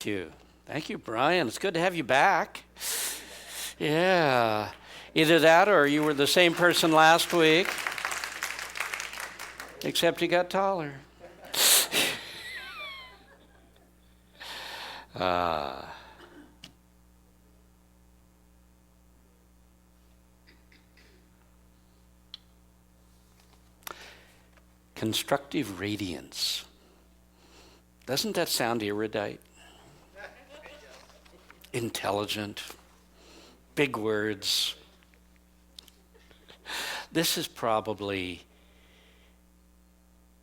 you. Thank you, Brian. It's good to have you back. Yeah. Either that or you were the same person last week, except you got taller. Constructive radiance. Doesn't that sound erudite? Intelligent, big words. This is probably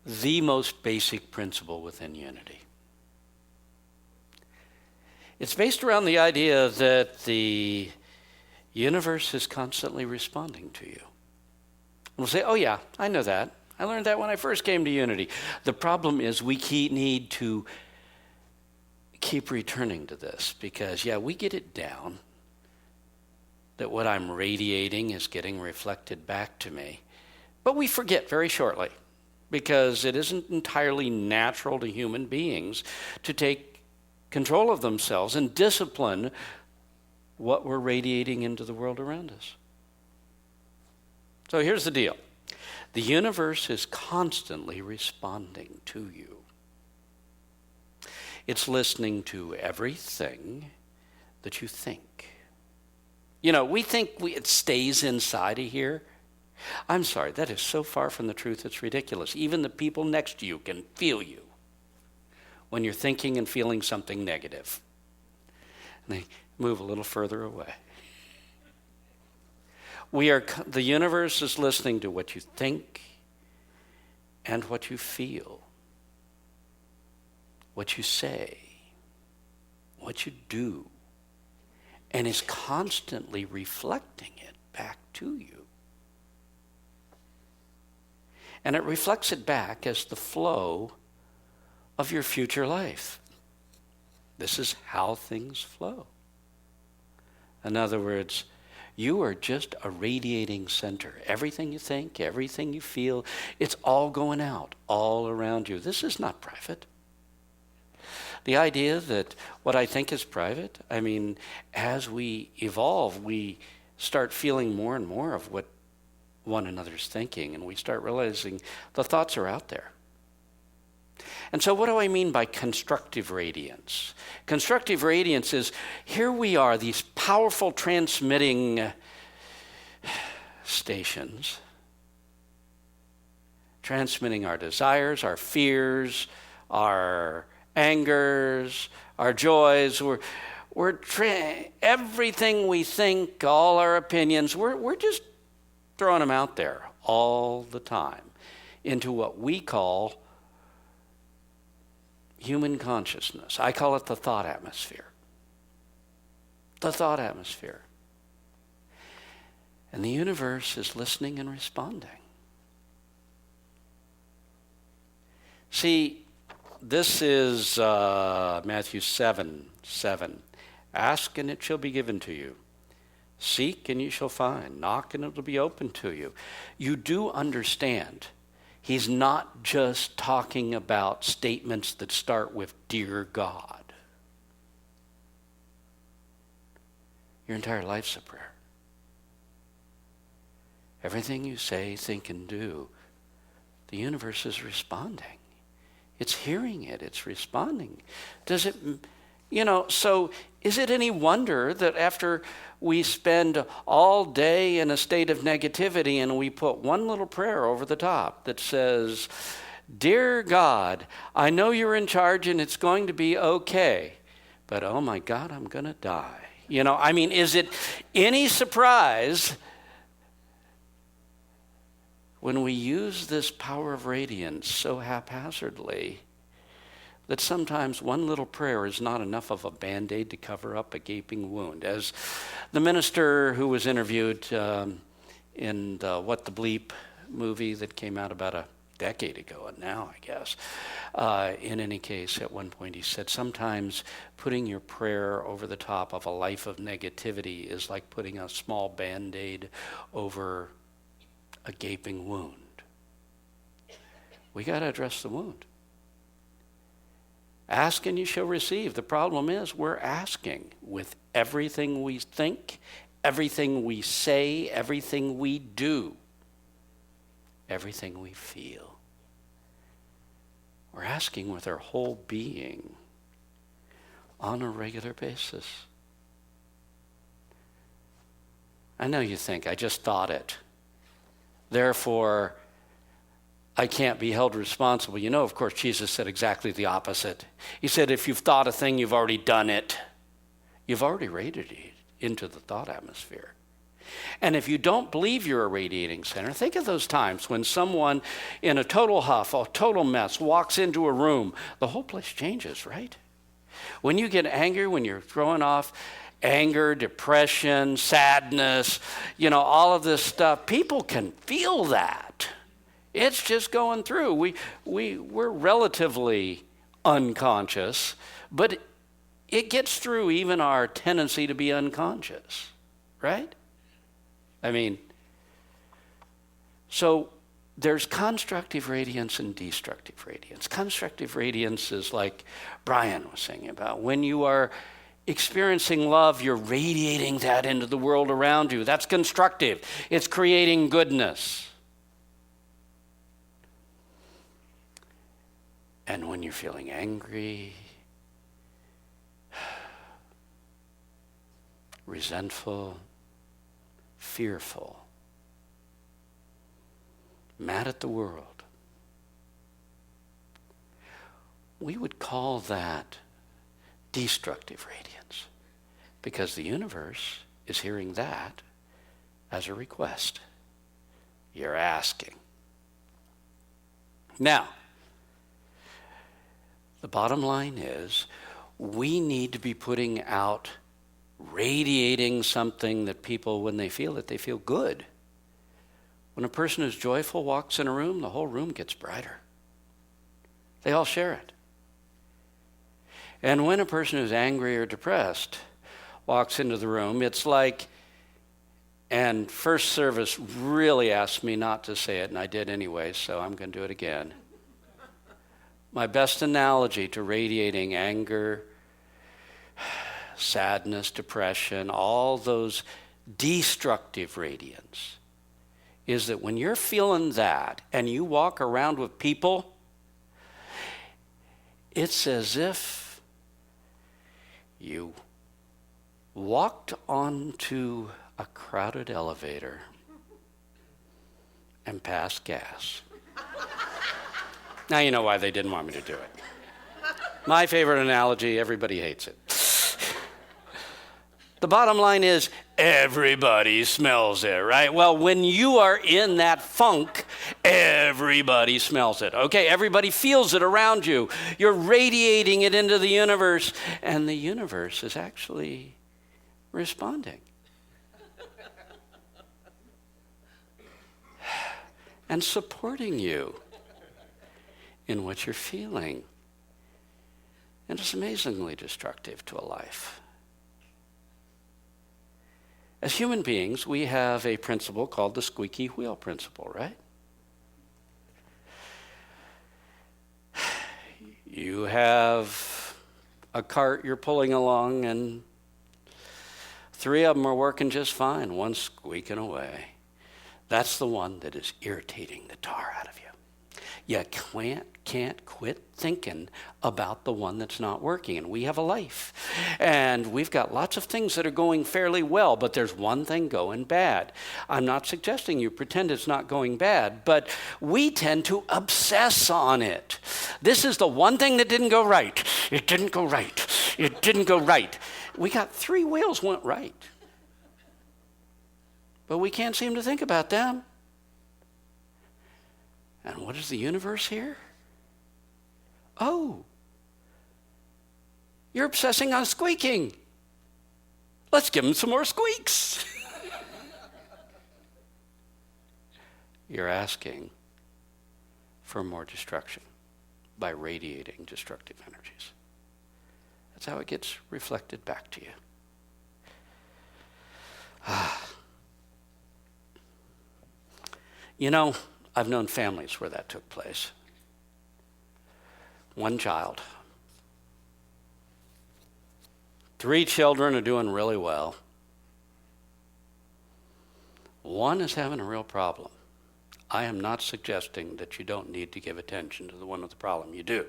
the most basic principle within unity. It's based around the idea that the universe is constantly responding to you. We'll say, oh yeah, I know that. I learned that when I first came to unity. The problem is we need to keep returning to this because, yeah, we get it down that what I'm radiating is getting reflected back to me. But we forget very shortly because it isn't entirely natural to human beings to take control of themselves and discipline what we're radiating into the world around us. So here's the deal. The universe is constantly responding to you. It's listening to everything that you think. You know, we think it stays inside of here. I'm sorry, that is so far from the truth, it's ridiculous. Even the people next to you can feel you when you're thinking and feeling something negative. And they move a little further away. The universe is listening to what you think and what you feel, what you say, what you do, and is constantly reflecting it back to you. And it reflects it back as the flow of your future life. This is how things flow. In other words, you are just a radiating center. Everything you think, everything you feel, it's all going out, all around you. This is not private. The idea that what I think is private, I mean, as we evolve, we start feeling more and more of what one another's thinking, and we start realizing the thoughts are out there. And so what do I mean by constructive radiance? Constructive radiance is, here we are, these powerful transmitting stations, transmitting our desires, our fears, our angers, our joys. Everything we think, all our opinions, we're just throwing them out there all the time into what we call human consciousness. I call it the thought atmosphere. The thought atmosphere. And the universe is listening and responding. See, this is Matthew 7:7. Ask and it shall be given to you. Seek and you shall find. Knock and it will be open to you. You do understand. He's not just talking about statements that start with, Dear God. Your entire life's a prayer. Everything you say, think, and do, the universe is responding. It's hearing it. It's responding. Does it, so is it any wonder that after we spend all day in a state of negativity and we put one little prayer over the top that says, Dear God, I know you're in charge and it's going to be okay, but oh my God, I'm going to die. Is it any surprise when we use this power of radiance so haphazardly that sometimes one little prayer is not enough of a Band-Aid to cover up a gaping wound? As the minister who was interviewed in the What the Bleep movie that came out about a decade ago, and now I guess, in any case, at one point he said, sometimes putting your prayer over the top of a life of negativity is like putting a small Band-Aid over a gaping wound. We got to address the wound. Ask and you shall receive. The problem is we're asking with everything we think, everything we say, everything we do, everything we feel. We're asking with our whole being on a regular basis. I know you think, I just thought it. Therefore, I can't be held responsible. You know, of course, Jesus said exactly the opposite. He said, if you've thought a thing, you've already done it. You've already radiated into the thought atmosphere. And if you don't believe you're a radiating center, think of those times when someone in a total huff, a total mess, walks into a room. The whole place changes, right? When you get angry, when you're throwing off anger, depression, sadness, all of this stuff, people can feel that. It's just going through. We're relatively unconscious, but it gets through even our tendency to be unconscious, right? So there's constructive radiance and destructive radiance. Constructive radiance is like Brian was saying about when you are experiencing love, you're radiating that into the world around you. That's constructive. It's creating goodness. And when you're feeling angry, resentful, fearful, mad at the world, we would call that destructive radiance, because the universe is hearing that as a request. You're asking. Now, the bottom line is we need to be putting out, radiating something that people, when they feel it, they feel good. When a person who's joyful walks in a room, the whole room gets brighter. They all share it. And when a person who's angry or depressed walks into the room, it's like, and first service really asked me not to say it, and I did anyway, so I'm going to do it again. My best analogy to radiating anger, sadness, depression, all those destructive radiance, is that when you're feeling that and you walk around with people, it's as if you walked onto a crowded elevator and passed gas. Now you know why they didn't want me to do it. My favorite analogy, everybody hates it. The bottom line is everybody smells it, right? Well, when you are in that funk, everybody smells it, okay? Everybody feels it around you. You're radiating it into the universe, and the universe is actually responding. And supporting you in what you're feeling. And it's amazingly destructive to a life. As human beings, we have a principle called the squeaky wheel principle, right? You have a cart you're pulling along, and 3 of them are working just fine, one's squeaking away. That's the one that is irritating the tar out of you. You can't quit thinking about the one that's not working. And we have a life. And we've got lots of things that are going fairly well, but there's one thing going bad. I'm not suggesting you pretend it's not going bad, but we tend to obsess on it. This is the one thing that didn't go right. It didn't go right. It didn't go right. We got 3 wheels went right. But we can't seem to think about them. And what is the universe here? Oh, you're obsessing on squeaking. Let's give them some more squeaks. You're asking for more destruction by radiating destructive energies. That's how it gets reflected back to you. You know, I've known families where that took place. One child 3 children are doing really well. One is having a real problem. I am not suggesting that you don't need to give attention to the one with the problem. You do.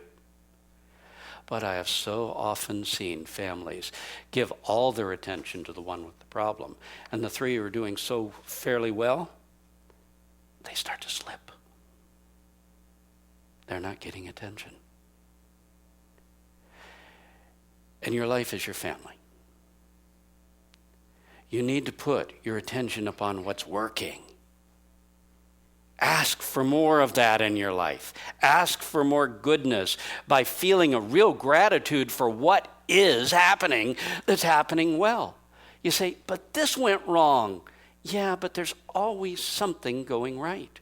But I have so often seen families give all their attention to the one with the problem, and the 3 who are doing so fairly well, they start to slip. They're not getting attention. And your life is your family. You need to put your attention upon what's working. Ask for more of that in your life. Ask for more goodness by feeling a real gratitude for what is happening that's happening well. You say, but this went wrong. Yeah, but there's always something going right.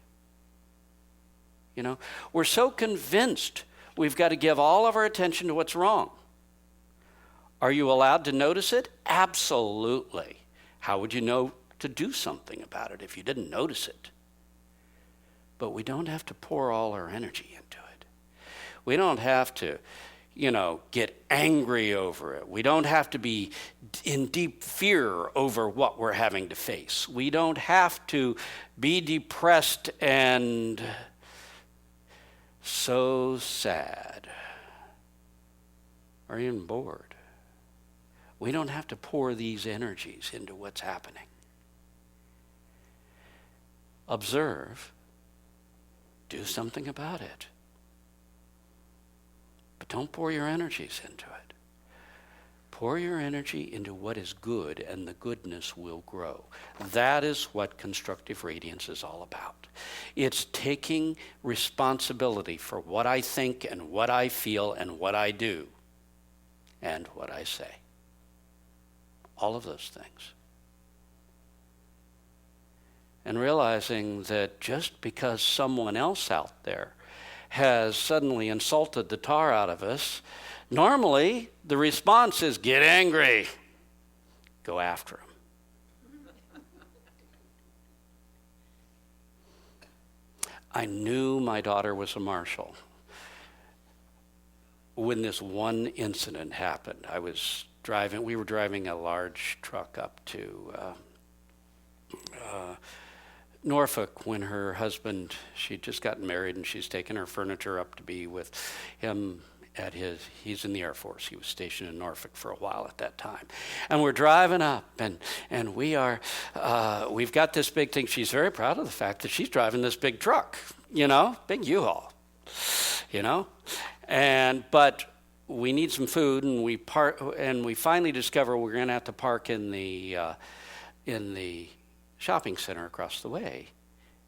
You know, we're so convinced we've got to give all of our attention to what's wrong. Are you allowed to notice it? Absolutely. How would you know to do something about it if you didn't notice it? But we don't have to pour all our energy into it. We don't have to, get angry over it. We don't have to be in deep fear over what we're having to face. We don't have to be depressed and so sad or even bored. We don't have to pour these energies into what's happening. Observe. Do something about it. But don't pour your energies into it. Pour your energy into what is good, and the goodness will grow. That is what Constructive Radiance is all about. It's taking responsibility for what I think and what I feel and what I do and what I say. All of those things. And realizing that just because someone else out there has suddenly insulted the tar out of us, normally the response is get angry, go after him. I knew my daughter was a marshal when this one incident happened. We were driving a large truck up to Norfolk when her husband, she'd just gotten married and she's taken her furniture up to be with him he's in the Air Force. He was stationed in Norfolk for a while at that time. And we're driving up and we've got this big thing. She's very proud of the fact that she's driving this big truck, big U-Haul, but we need some food and we finally discover we're going to have to park in the shopping center across the way,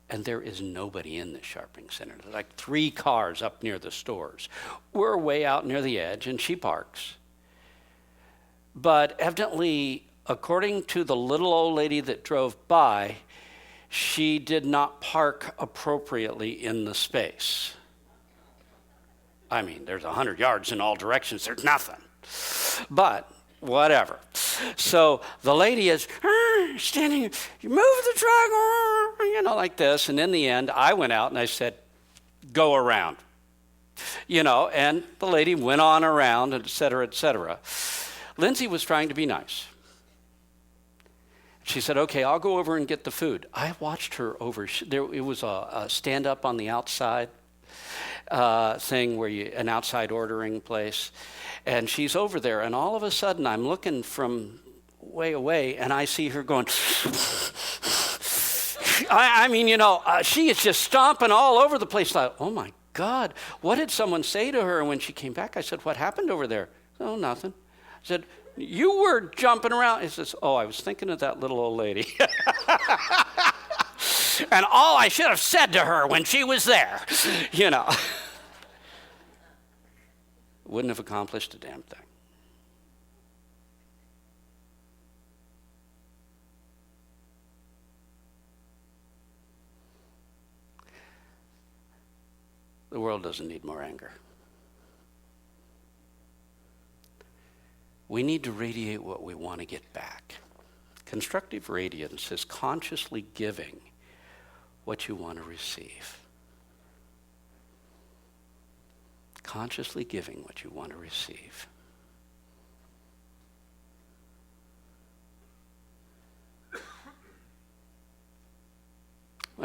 and there is nobody in the shopping center. There's like 3 cars up near the stores. We're way out near the edge, and she parks. But evidently, according to the little old lady that drove by, she did not park appropriately in the space. I mean, there's 100 yards in all directions. There's nothing. But whatever. So the lady is standing, you move the truck, like this. And in the end, I went out and I said, go around. And the lady went on around, et cetera, et cetera. Lindsay was trying to be nice. She said, okay, I'll go over and get the food. I watched her over. It was a stand-up on the outside thing an outside ordering place. And she's over there, and all of a sudden I'm looking from way away, and I see her going, she is just stomping all over the place. Like, oh my God, what did someone say to her? And when she came back, I said, what happened over there? Oh, nothing. I said, you were jumping around. He says, oh, I was thinking of that little old lady. And all I should have said to her when she was there, wouldn't have accomplished a damn thing. The world doesn't need more anger. We need to radiate what we want to get back. Constructive radiance is consciously giving what you want to receive. Consciously giving what you want to receive.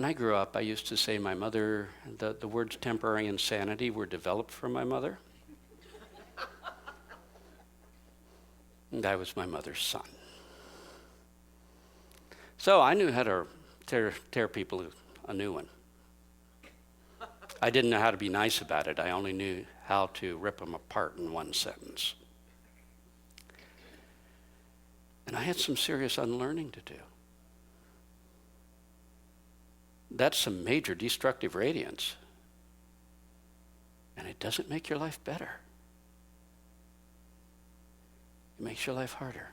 When I grew up, I used to say my mother, the words temporary insanity were developed from my mother. And I was my mother's son. So I knew how to tear people a new one. I didn't know how to be nice about it. I only knew how to rip them apart in one sentence. And I had some serious unlearning to do. That's some major destructive radiance. And it doesn't make your life better. It makes your life harder.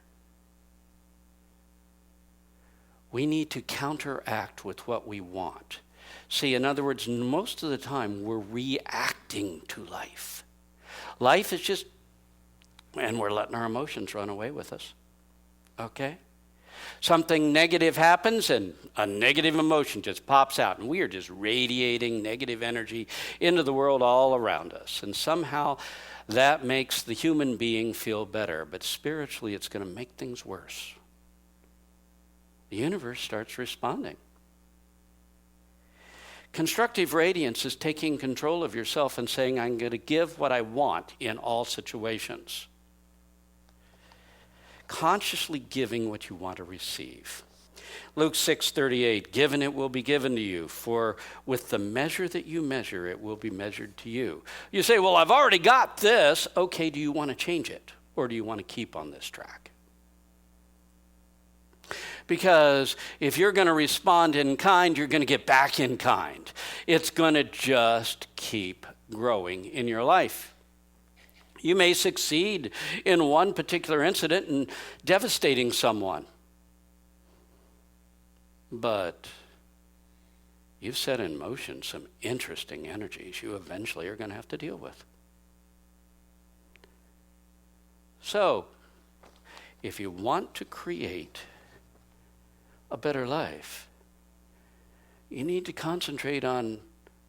We need to counteract with what we want. See, in other words, most of the time we're reacting to life. Life is just, and we're letting our emotions run away with us. Okay? Something negative happens and a negative emotion just pops out, and we are just radiating negative energy into the world all around us. And somehow that makes the human being feel better, but spiritually it's going to make things worse. The universe starts responding. Constructive radiance is taking control of yourself and saying, I'm going to give what I want in all situations. Consciously giving what you want to receive. Luke 6:38, given it will be given to you, for with the measure that you measure, it will be measured to you. You say, well, I've already got this. Okay, do you want to change it? Or do you want to keep on this track? Because if you're going to respond in kind, you're going to get back in kind. It's going to just keep growing in your life. You may succeed in one particular incident in devastating someone. But you've set in motion some interesting energies you eventually are going to have to deal with. So, if you want to create a better life, you need to concentrate on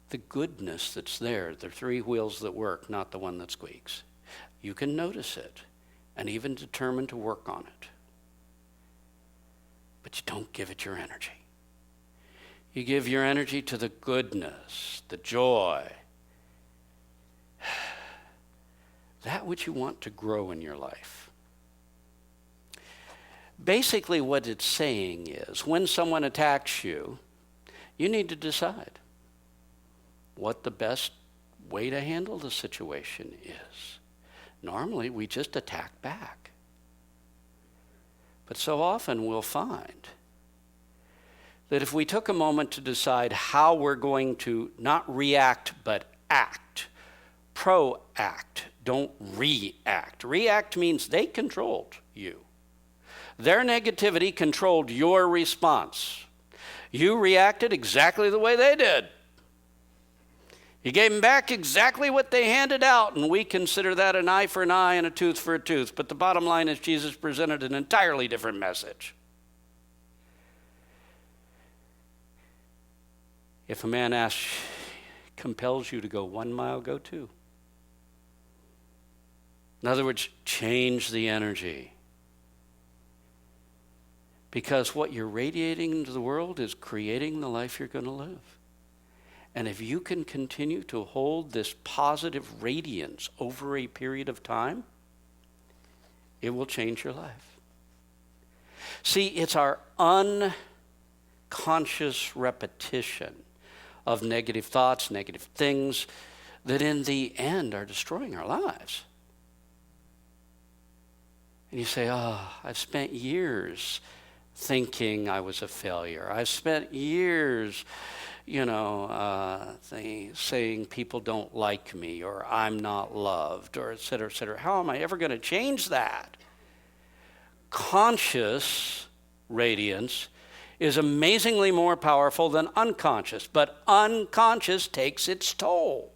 the goodness that's there, the three wheels that work, not the one that squeaks. You can notice it and even determine to work on it. But you don't give it your energy. You give your energy to the goodness, the joy, that which you want to grow in your life. Basically what it's saying is, when someone attacks you, you need to decide what the best way to handle the situation is. Normally, we just attack back. But so often we'll find that if we took a moment to decide how we're going to not react, but act, proact, don't react. React means they controlled you. Their negativity controlled your response. You reacted exactly the way they did. You gave them back exactly what they handed out, and we consider that an eye for an eye and a tooth for a tooth. But the bottom line is Jesus presented an entirely different message. If a man compels you to go 1 mile, go 2. In other words, change the energy. Because what you're radiating into the world is creating the life you're going to live. And if you can continue to hold this positive radiance over a period of time, it will change your life. See, it's our unconscious repetition of negative thoughts, negative things, that in the end are destroying our lives. And you say, I've spent years thinking I was a failure. I've spent years saying people don't like me, or I'm not loved, or et cetera, et cetera. How am I ever going to change that? Conscious radiance is amazingly more powerful than unconscious, but unconscious takes its toll.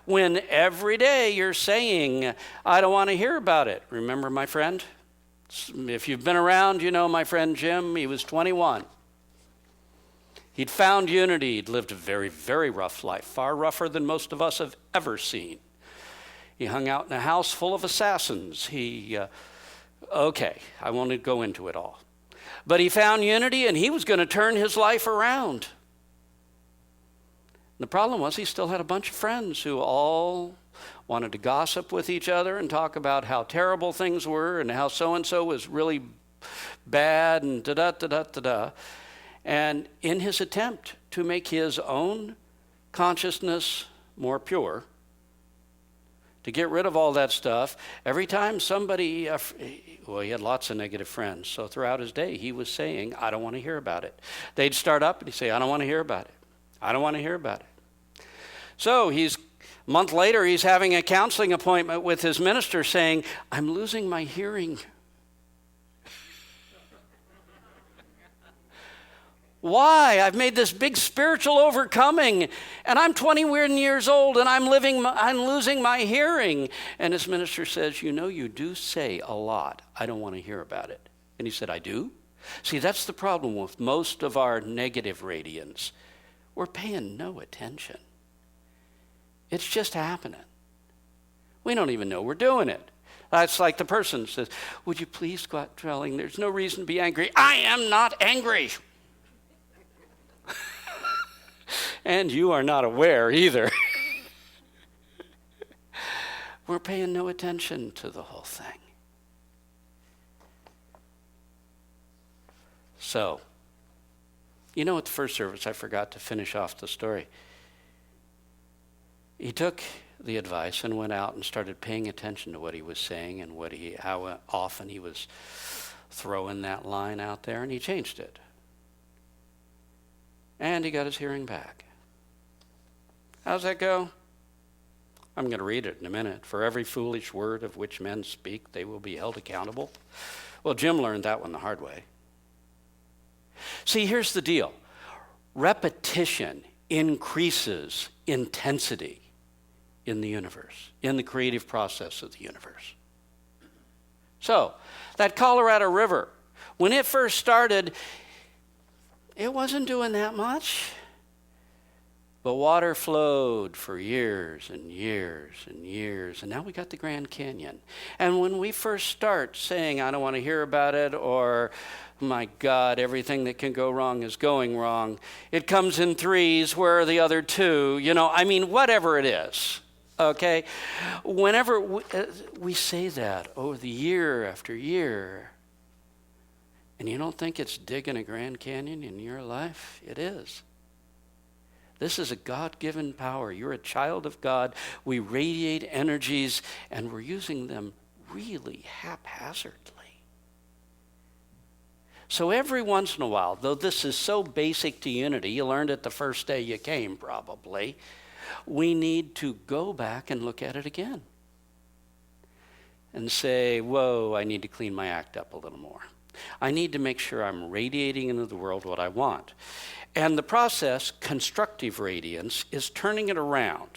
When every day you're saying, I don't want to hear about it. Remember my friend? If you've been around, you know my friend Jim. He was 21. He'd found unity. He'd lived a very, very rough life, far rougher than most of us have ever seen. He hung out in a house full of assassins. I won't go into it all. But he found unity, and he was going to turn his life around. The problem was he still had a bunch of friends who all wanted to gossip with each other and talk about how terrible things were and how so-and-so was really bad and da-da-da-da-da-da. And in his attempt to make his own consciousness more pure, to get rid of all that stuff, every time somebody, he had lots of negative friends, so throughout his day he was saying, I don't want to hear about it. They'd start up and he'd say, I don't want to hear about it. I don't want to hear about it. So a month later, he's having a counseling appointment with his minister saying, I'm losing my hearing. Why? I've made this big spiritual overcoming, and I'm 21 years old, and I'm losing my hearing. And his minister says, you do say a lot. I don't want to hear about it. And he said, I do? See, that's the problem with most of our negative radiance. We're paying no attention. It's just happening. We don't even know we're doing it. That's like the person says, would you please go out dwelling? There's no reason to be angry. I am not angry. And you are not aware either. We're paying no attention to the whole thing. So, at the first service, I forgot to finish off the story. He took the advice and went out and started paying attention to what he was saying and how often he was throwing that line out there, and he changed it. And he got his hearing back. How's that go? I'm going to read it in a minute. For every foolish word of which men speak, they will be held accountable. Well, Jim learned that one the hard way. See, here's the deal. Repetition increases intensity in the universe, in the creative process of the universe. So, that Colorado River, when it first started, it wasn't doing that much. But water flowed for years and years and years, and now we got the Grand Canyon. And when we first start saying, I don't want to hear about it, or, my God, everything that can go wrong is going wrong, it comes in threes, where are the other two? Whatever it is, okay? Whenever we say that over the year after year, and you don't think it's digging a Grand Canyon in your life, it is. This is a God-given power. You're a child of God. We radiate energies, and we're using them really haphazardly. So every once in a while, though this is so basic to unity, you learned it the first day you came probably, we need to go back and look at it again and say, whoa, I need to clean my act up a little more. I need to make sure I'm radiating into the world what I want. And the process, constructive radiance, is turning it around,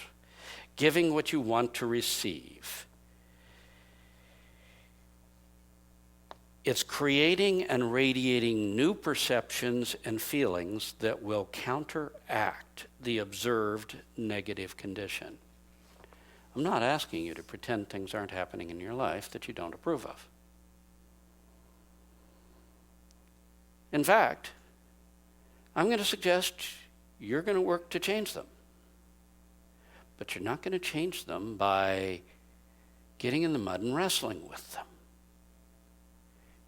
giving what you want to receive. It's creating and radiating new perceptions and feelings that will counteract the observed negative condition. I'm not asking you to pretend things aren't happening in your life that you don't approve of. In fact, I'm going to suggest you're going to work to change them. But you're not going to change them by getting in the mud and wrestling with them.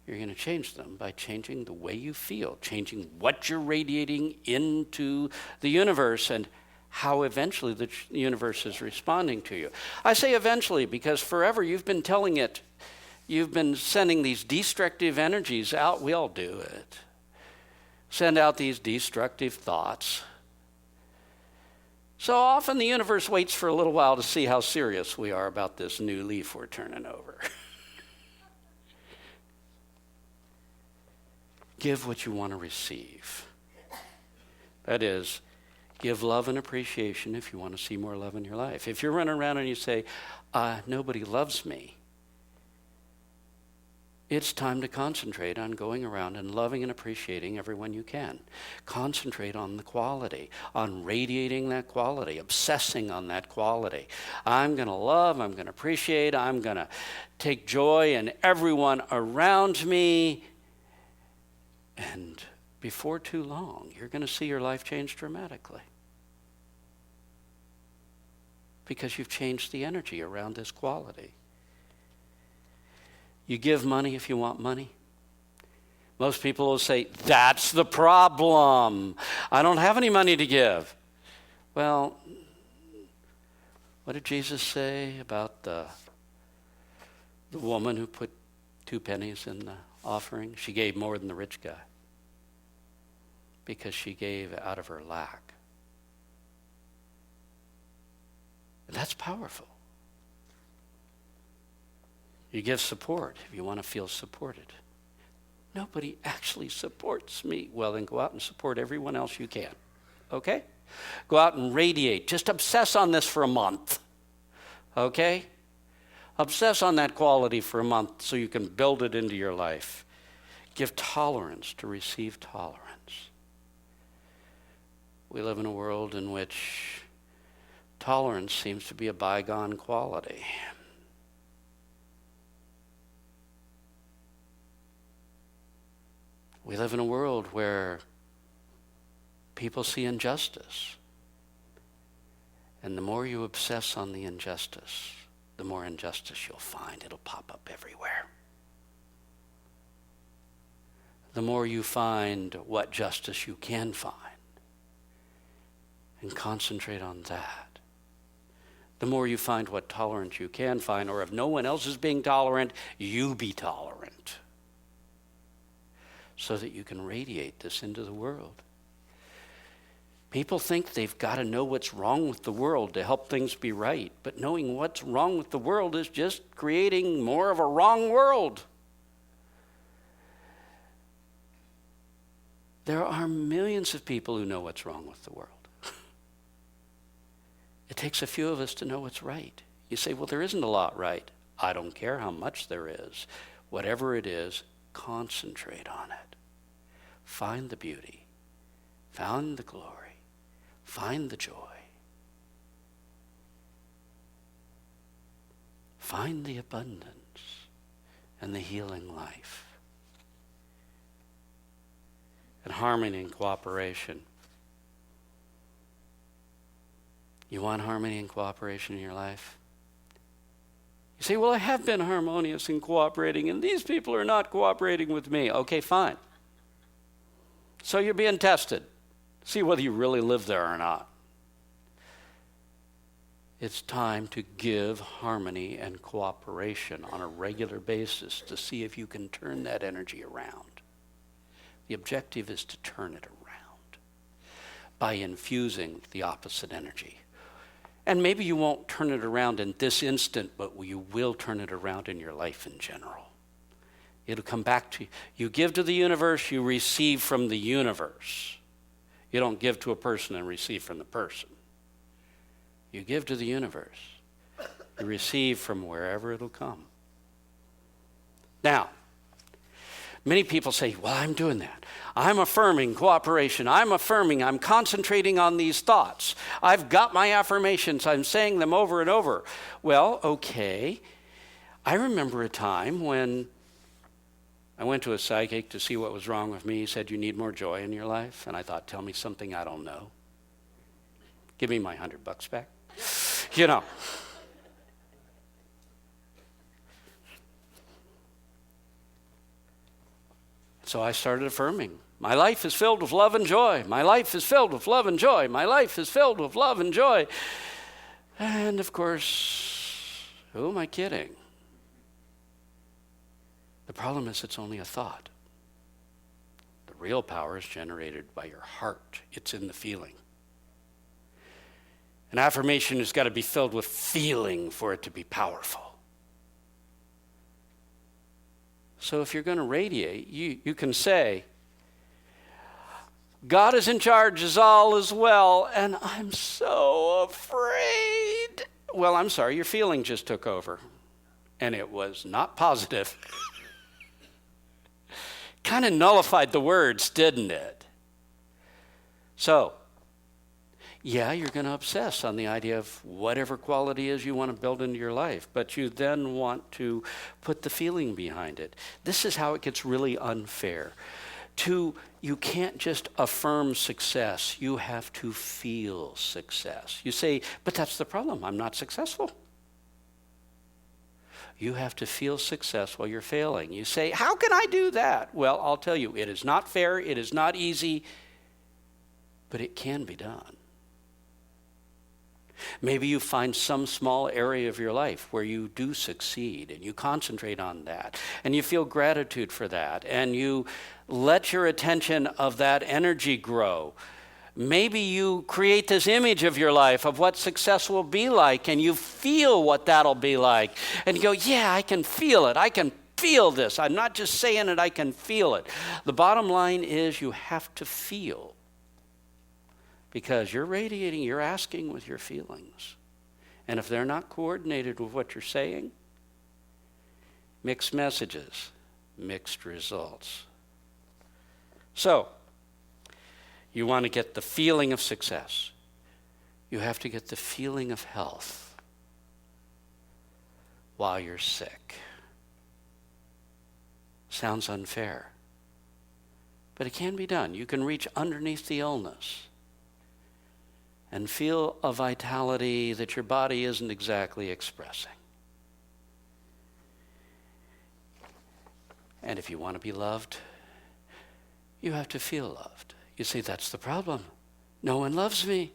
You're going to change them by changing the way you feel, changing what you're radiating into the universe and how eventually the universe is responding to you. I say eventually because forever you've been telling it, you've been sending these destructive energies out. We all do it. Send out these destructive thoughts. So often the universe waits for a little while to see how serious we are about this new leaf we're turning over. Give what you want to receive. That is, give love and appreciation if you want to see more love in your life. If you're running around and you say, nobody loves me, it's time to concentrate on going around and loving and appreciating everyone you can. Concentrate on the quality, on radiating that quality, obsessing on that quality. I'm going to love, I'm going to appreciate, I'm going to take joy in everyone around me. And before too long, you're going to see your life change dramatically. because you've changed the energy around this quality. You give money if you want money. Most people will say, that's the problem. I don't have any money to give. Well, what did Jesus say about the woman who put 2 pennies in the offering? She gave more than the rich guy because she gave out of her lack. And that's powerful. You give support if you want to feel supported. Nobody actually supports me. Well, then go out and support everyone else you can. Okay? Go out and radiate. Just obsess on this for a month. Okay? Obsess on that quality for a month so you can build it into your life. Give tolerance to receive tolerance. We live in a world in which tolerance seems to be a bygone quality. We live in a world where people see injustice. And the more you obsess on the injustice, the more injustice you'll find. It'll pop up everywhere. The more you find what justice you can find and concentrate on that, the more you find what tolerance you can find, or if no one else is being tolerant, you be tolerant so that you can radiate this into the world. People think they've got to know what's wrong with the world to help things be right, but knowing what's wrong with the world is just creating more of a wrong world. There are millions of people who know what's wrong with the world. It takes a few of us to know what's right. You say, well, there isn't a lot right. I don't care how much there is. Whatever it is, concentrate on it. Find the beauty. Find the glory. Find the joy. Find the abundance and the healing life. And harmony and cooperation. You want harmony and cooperation in your life? You say, well, I have been harmonious and cooperating, and these people are not cooperating with me. Okay, fine. So you're being tested. See whether you really live there or not. It's time to give harmony and cooperation on a regular basis to see if you can turn that energy around. The objective is to turn it around by infusing the opposite energy. And maybe you won't turn it around in this instant, but you will turn it around in your life in general. It'll come back to you. You give to the universe, you receive from the universe. You don't give to a person and receive from the person. You give to the universe. You receive from wherever it'll come. Now, many people say, well, I'm doing that. I'm affirming cooperation. I'm concentrating on these thoughts. I've got my affirmations. I'm saying them over and over. Well, okay. I remember a time when I went to a psychic to see what was wrong with me. He said, you need more joy in your life. And I thought, tell me something I don't know. Give me my $100 back. You know. So I started affirming. My life is filled with love and joy. My life is filled with love and joy. My life is filled with love and joy. And of course, who am I kidding? The problem is it's only a thought. The real power is generated by your heart. It's in the feeling. An affirmation has got to be filled with feeling for it to be powerful. So if you're going to radiate, you can say, God is in charge, is all is well, and I'm so afraid. Well, I'm sorry, your feeling just took over. And it was not positive. Kind of nullified the words, didn't it? So, yeah, you're going to obsess on the idea of whatever quality is you want to build into your life, but you then want to put the feeling behind it. This is how it gets really unfair. You can't just affirm success. You have to feel success. You say, but that's the problem. I'm not successful. You have to feel success while you're failing. You say, how can I do that? Well, I'll tell you, it is not fair. It is not easy, but it can be done. Maybe you find some small area of your life where you do succeed and you concentrate on that and you feel gratitude for that and you let your attention of that energy grow. Maybe you create this image of your life of what success will be like and you feel what that'll be like and you go, yeah, I can feel it. I can feel this. I'm not just saying it, I can feel it. The bottom line is you have to feel. Because you're radiating, you're asking with your feelings. And if they're not coordinated with what you're saying, mixed messages, mixed results. So, you want to get the feeling of success. You have to get the feeling of health while you're sick. Sounds unfair. But it can be done. You can reach underneath the illness and feel a vitality that your body isn't exactly expressing. And if you want to be loved, you have to feel loved. You say, that's the problem. No one loves me.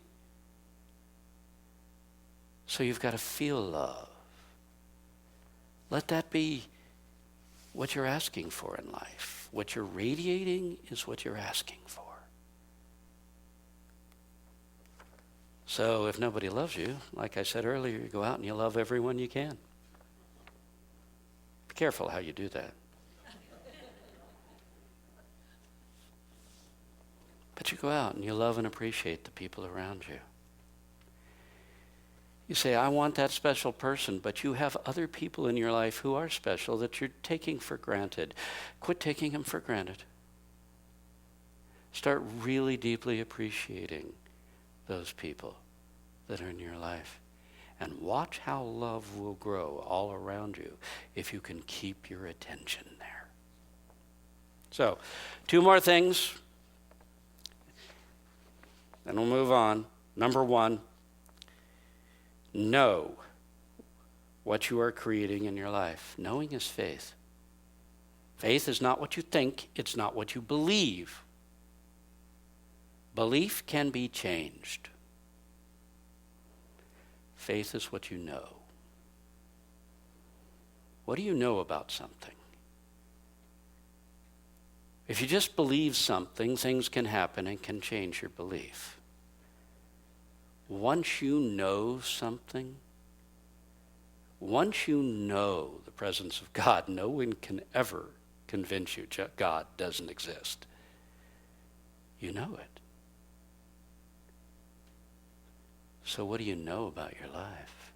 So you've got to feel love. Let that be what you're asking for in life. What you're radiating is what you're asking for. So if nobody loves you, like I said earlier, you go out and you love everyone you can. Be careful how you do that. But you go out and you love and appreciate the people around you. You say, I want that special person, but you have other people in your life who are special that you're taking for granted. Quit taking them for granted. Start really deeply appreciating those people that are in your life. And watch how love will grow all around you if you can keep your attention there. So, 2 more things, and we'll move on. Number 1, know what you are creating in your life. Knowing is faith. Faith is not what you think. It's not what you believe. Belief can be changed. Faith is what you know. What do you know about something? If you just believe something, things can happen and can change your belief. Once you know something, once you know the presence of God, no one can ever convince you God doesn't exist. You know it. So what do you know about your life?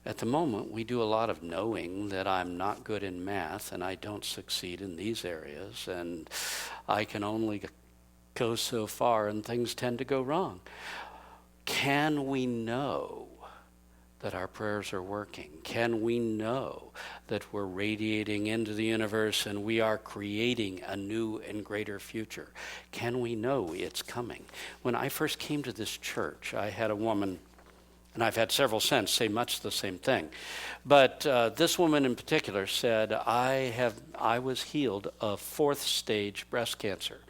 At the moment, we do a lot of knowing that I'm not good in math and I don't succeed in these areas and I can only go so far and things tend to go wrong. Can we know that our prayers are working? Can we know that we're radiating into the universe and we are creating a new and greater future? Can we know it's coming? When I first came to this church, I had a woman, and I've had several since, say much the same thing. But this woman in particular said, I was healed of 4th stage breast cancer.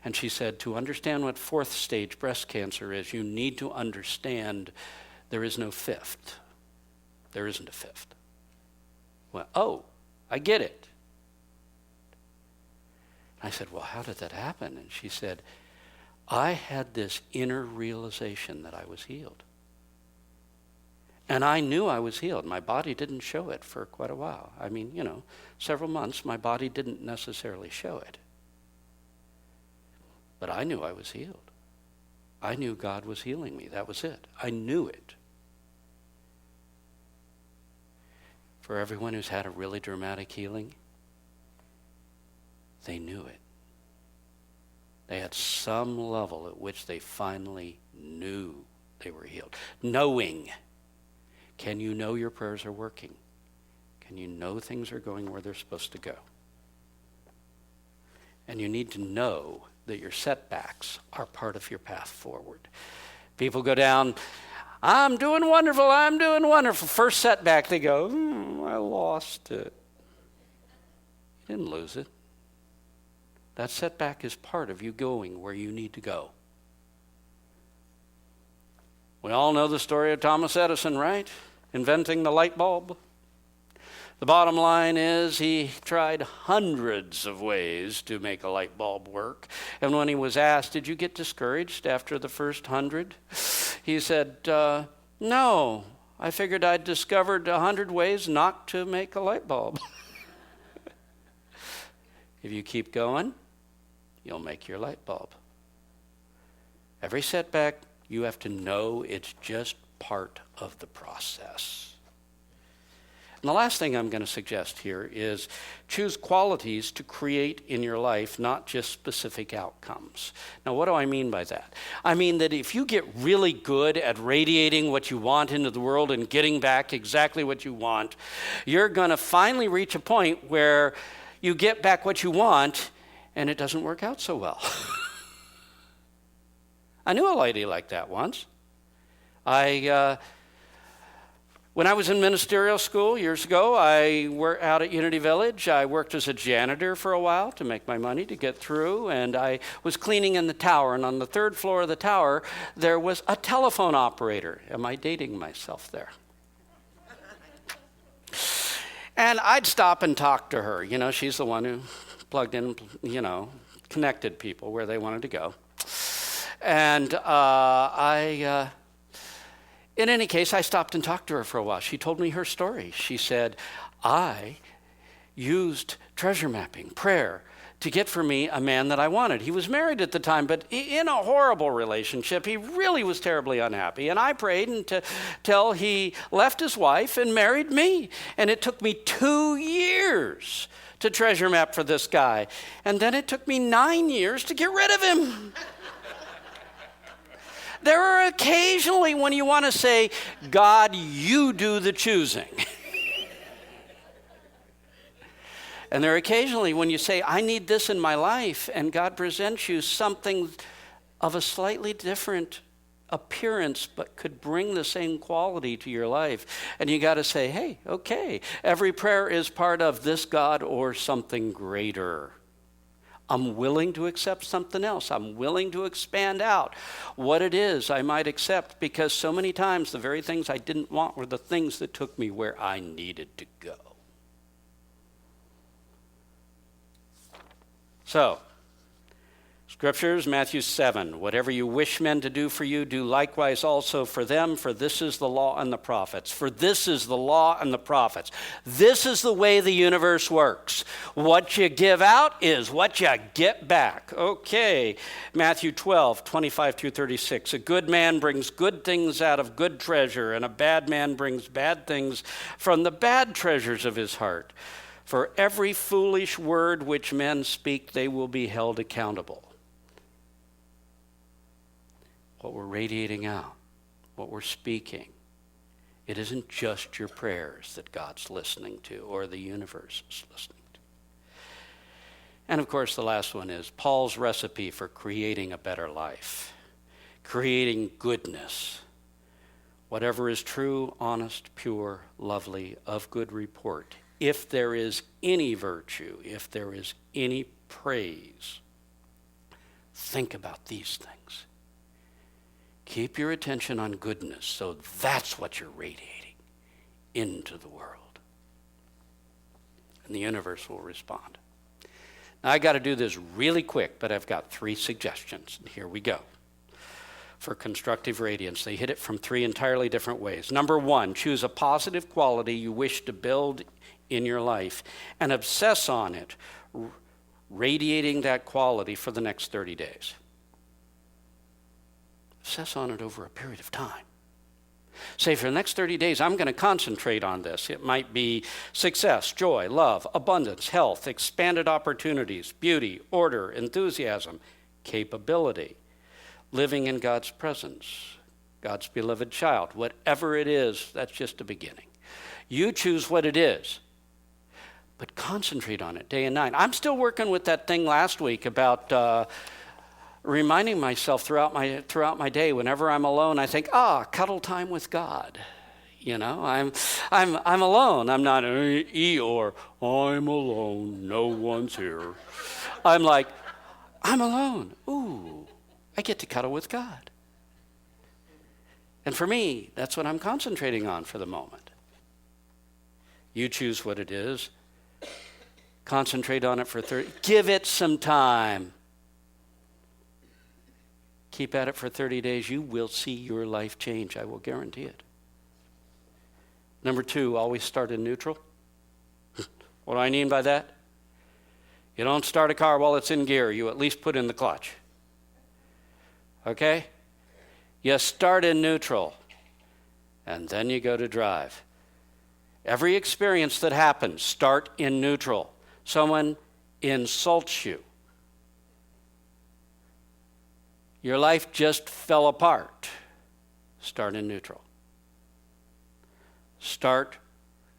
And she said, to understand what 4th stage breast cancer is, you need to understand there is no 5th. There isn't a 5th. Well, oh, I get it. I said, well, how did that happen? And she said, I had this inner realization that I was healed. And I knew I was healed. My body didn't show it for quite a while. I mean, several months, my body didn't necessarily show it. But I knew I was healed. I knew God was healing me. That was it. I knew it. For everyone who's had a really dramatic healing, they knew it. They had some level at which they finally knew they were healed. Knowing. Can you know your prayers are working? Can you know things are going where they're supposed to go? And you need to know that your setbacks are part of your path forward. People go down, I'm doing wonderful, I'm doing wonderful. First setback, they go, I lost it. You didn't lose it. That setback is part of you going where you need to go. We all know the story of Thomas Edison, right? Inventing the light bulb. The bottom line is he tried hundreds of ways to make a light bulb work. And when he was asked, did you get discouraged after the first 100? He said, no, I figured I'd discovered 100 ways not to make a light bulb. If you keep going, you'll make your light bulb. Every setback, you have to know it's just part of the process. And the last thing I'm going to suggest here is choose qualities to create in your life, not just specific outcomes. Now, what do I mean by that? I mean that if you get really good at radiating what you want into the world and getting back exactly what you want, you're going to finally reach a point where you get back what you want and it doesn't work out so well. I knew a lady like that once. When I was in ministerial school years ago, I worked out at Unity Village. I worked as a janitor for a while to make my money to get through, and I was cleaning in the tower. And on the 3rd floor of the tower, there was a telephone operator. Am I dating myself there? And I'd stop and talk to her. You know, she's the one who plugged in, connected people where they wanted to go. And in any case, I stopped and talked to her for a while. She told me her story. She said, I used treasure mapping, prayer, to get for me a man that I wanted. He was married at the time, but in a horrible relationship. He really was terribly unhappy. And I prayed until he left his wife and married me. And it took me 2 years to treasure map for this guy. And then it took me 9 years to get rid of him. There are occasionally when you want to say, God, you do the choosing. And there are occasionally when you say, I need this in my life, and God presents you something of a slightly different appearance, but could bring the same quality to your life. And you got to say, hey, okay, every prayer is part of this God or something greater. I'm willing to accept something else. I'm willing to expand out what it is I might accept, because so many times the very things I didn't want were the things that took me where I needed to go. So, Scriptures, Matthew 7, whatever you wish men to do for you, do likewise also for them, for this is the law and the prophets. For this is the law and the prophets. This is the way the universe works. What you give out is what you get back. Okay, Matthew 12, 25 through 36. A good man brings good things out of good treasure, and a bad man brings bad things from the bad treasures of his heart. For every foolish word which men speak, they will be held accountable. What we're radiating out, what we're speaking, it isn't just your prayers that God's listening to or the universe is listening to. And of course, the last one is Paul's recipe for creating a better life, creating goodness. Whatever is true, honest, pure, lovely, of good report. If there is any virtue, if there is any praise, think about these things. Keep your attention on goodness, so that's what you're radiating into the world. And the universe will respond. Now, I got to do this really quick, but I've got 3 suggestions. Here we go. For Constructive Radiance, they hit it from 3 entirely different ways. Number 1, choose a positive quality you wish to build in your life and obsess on it, radiating that quality for the next 30 days. Obsess on it over a period of time. Say, for the next 30 days, I'm going to concentrate on this. It might be success, joy, love, abundance, health, expanded opportunities, beauty, order, enthusiasm, capability, living in God's presence, God's beloved child. Whatever it is, that's just a beginning. You choose what it is. but concentrate on it day and night. I'm still working with that thing last week about reminding myself throughout my day, whenever I'm alone, I think, cuddle time with God. You know, I'm alone. I'm not Eeyore. I'm alone. No one's here. I'm like, I'm alone. Ooh, I get to cuddle with God. And for me, that's what I'm concentrating on for the moment. You choose what it is. Concentrate on it for 30. Give it some time. Keep at it for 30 days. You will see your life change. I will guarantee it. Number 2, always start in neutral. What do I mean by that? You don't start a car while it's in gear. You at least put in the clutch. Okay? You start in neutral, and then you go to drive. Every experience that happens, start in neutral. Someone insults you. Your life just fell apart. Start in neutral. Start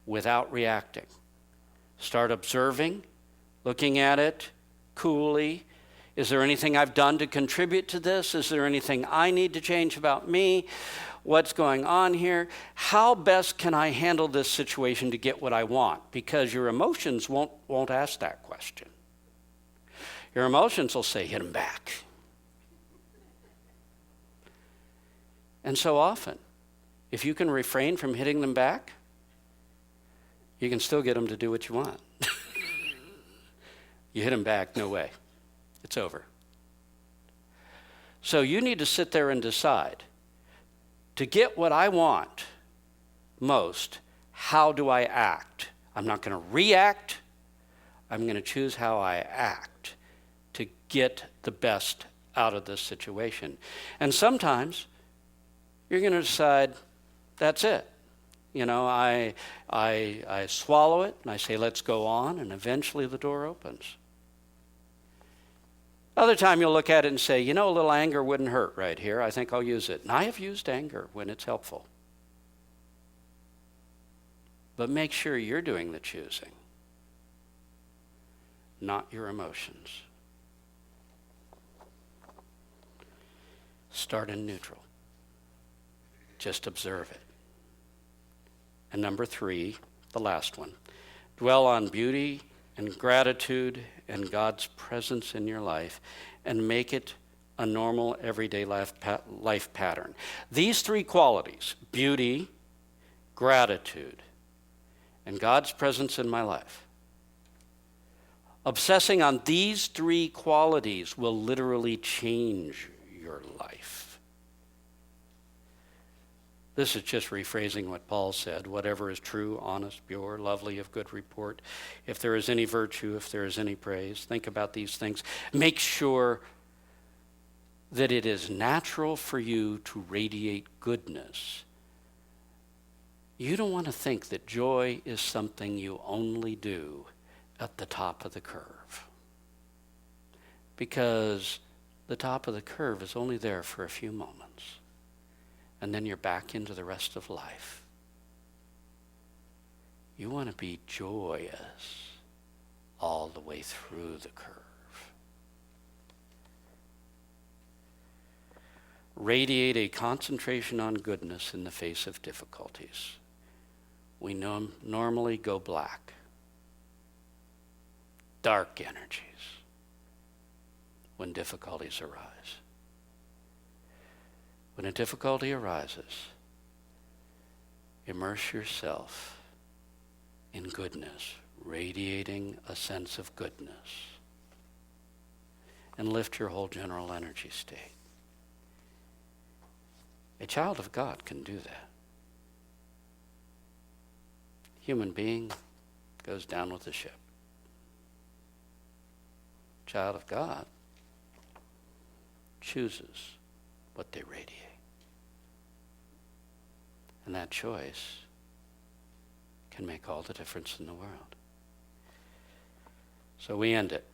without reacting. Start observing, looking at it coolly. Is there anything I've done to contribute to this? Is there anything I need to change about me? What's going on here? How best can I handle this situation to get what I want? Because your emotions won't ask that question. Your emotions will say, hit them back. And so often, if you can refrain from hitting them back, you can still get them to do what you want. You hit them back, no way. It's over. So you need to sit there and decide, to get what I want most, how do I act? I'm not going to react. I'm going to choose how I act to get the best out of this situation. And sometimes you're going to decide, that's it. You know, I swallow it and I say, let's go on, and eventually the door opens. Other time you'll look at it and say, you know, a little anger wouldn't hurt right here. I think I'll use it. And I have used anger when it's helpful. But make sure you're doing the choosing, not your emotions. Start in neutral. Just observe it. And number 3, the last one, dwell on beauty and gratitude and God's presence in your life, and make it a normal everyday life pattern. These 3 qualities, beauty, gratitude, and God's presence in my life, obsessing on these 3 qualities will literally change your life. This is just rephrasing what Paul said. Whatever is true, honest, pure, lovely, of good report. If there is any virtue, if there is any praise, think about these things. Make sure that it is natural for you to radiate goodness. You don't want to think that joy is something you only do at the top of the curve. Because the top of the curve is only there for a few moments. And then you're back into the rest of life. You want to be joyous all the way through the curve. Radiate a concentration on goodness in the face of difficulties. We normally go black. Dark energies when difficulties arise. When a difficulty arises, immerse yourself in goodness, radiating a sense of goodness, and lift your whole general energy state. A child of God can do that. Human being goes down with the ship. Child of God chooses what they radiate. And that choice can make all the difference in the world. So we end it.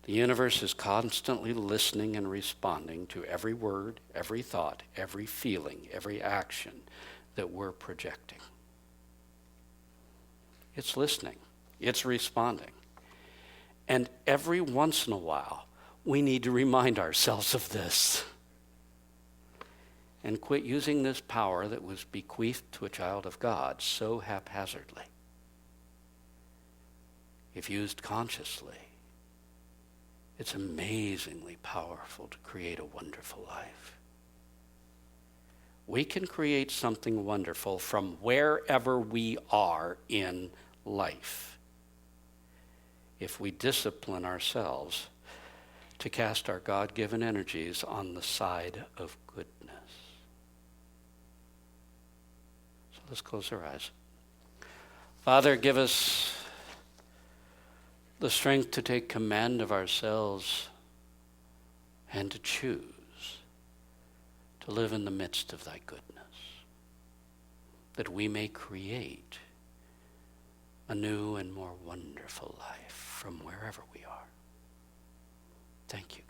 The universe is constantly listening and responding to every word, every thought, every feeling, every action that we're projecting. It's listening. It's responding. And every once in a while, we need to remind ourselves of this and quit using this power that was bequeathed to a child of God so haphazardly. If used consciously, it's amazingly powerful to create a wonderful life. We can create something wonderful from wherever we are in life if we discipline ourselves to cast our God-given energies on the side of goodness. So let's close our eyes. Father, give us the strength to take command of ourselves and to choose to live in the midst of thy goodness, that we may create a new and more wonderful life from wherever we are. Thank you.